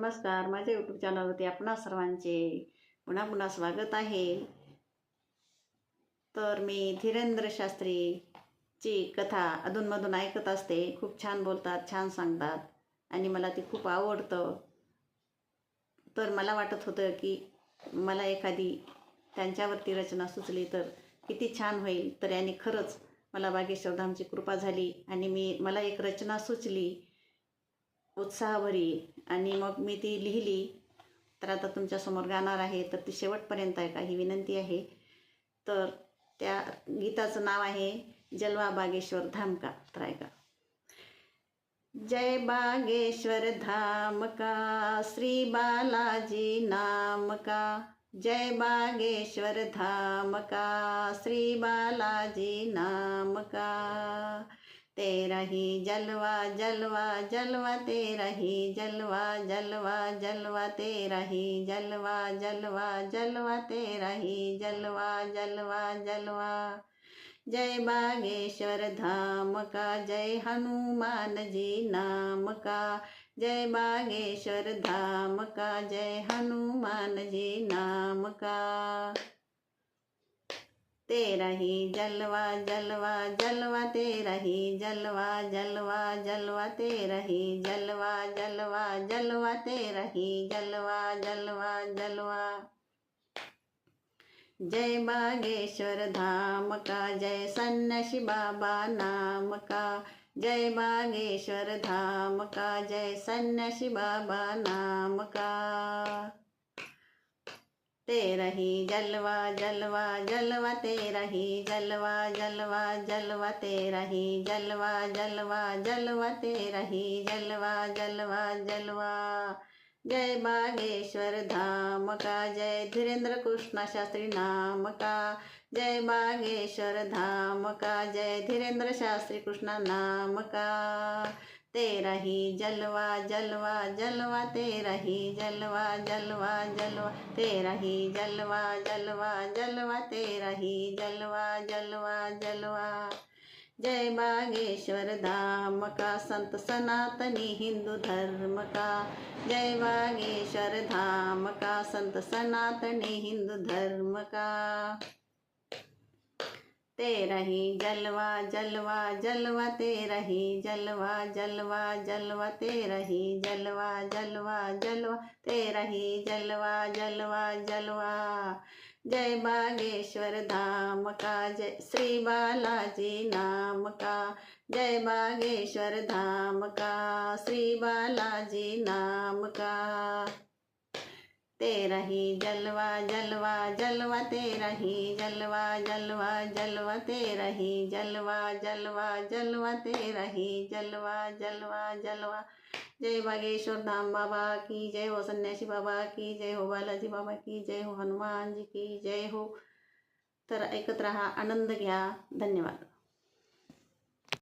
नमस्कार. माझ्या यूट्यूब चॅनलवरती आपणा सर्वांचे पुन्हा पुन्हा स्वागत आहे. तर मी धीरेंद्र शास्त्रीची कथा अधूनमधून ऐकत असते. खूप छान बोलतात, छान सांगतात आणि मला ती खूप आवडतं. तर मला वाटत होतं की मला एखादी त्यांच्यावरती रचना सुचली तर किती छान होईल. तर याने खरंच मला बागेश्वर धामची कृपा झाली आणि मला एक रचना सुचली उत्साहभरी आणि मग मी ती लिहिली. तर आता तुमच्यासमोर गाणार आहे, तर ती शेवटपर्यंत ऐका ही विनंती आहे. तर त्या गीताचं नाव आहे जलवा बागेश्वर धाम का. तर ऐका. जय बागेश्वर धाम का, श्री बालाजी नाम का. जय बागेश्वर धाम का, श्री बालाजी नाम का. तेरा ही जलवा जलवा जलवा, तेरा ही जलवा जलवा जलवा, तेरा ही जलवा जलवा जलवा, तेरा ही जलवा जलवा जलवा. जय बागेश्वर धाम का, जय हनुमान जी नाम का. जय बागेश्वर धाम का, जय हनुमान जी नाम का. तेरा ही जलवा जलवा जलवा, तेरा ही जलवा जलवा जलवा, तेरा ही जलवा जलवा जलवा, तेरा ही जलवा जलवा जलवा. जय बागेश्वर धाम का, जय सन्यासी बाबा नाम का. जय बागेश्वर धाम का, जय सन्यासी बाबा नाम का. तेरा ही जलवा जलवा जलवा, तेरा ही जलवा जलवा जलवा, तेरा ही जलवा जलवा जलवा, तेरा ही जलवा जलवा जलवा. जय बागेश्वर धाम का, जय धीरेंद्र कृष्ण शास्त्री नाम का. जय बागेश्वर धाम का, जय धीरेंद्र शास्त्री कृष्ण नाम का. तेरा ही जलवा जलवा जलवा, तेरा ही जलवा जलवा जलवा, तेरा ही जलवा जलवा जलवा, तेरा ही जलवा जलवा जलवा. जय बागेश्वर धाम का, संत सनातनी हिंदू धर्म का. जय बागेश्वर धाम का, संत सनातनी हिंदू धर्म का. तेरा ही जलवा जलवा जलवा, तेरा ही जलवा जलवा जलवा, तेरा ही जलवा जलवा जलवा, तेरा ही जलवा जलवा जलवा. जय बागेश्वर धाम का, जय श्री बालाजी नाम का. जय बागेश्वर धाम का, श्री बालाजी नाम का. तेरा ही जलवा जलवा जलवा, तेरा ही जलवा जलवा जलवा, तेरा ही जलवा जलवा जलवा, तेरा ही जलवा जलवा जलवा. जय बागेश्वर धाम बाबा की जय हो, सन्यासी बाबा की जय हो, बालाजी बाबा की जय हो, हनुमान जी की जय हो. तर ऐकत राहा, आनंद घ्या. धन्यवाद.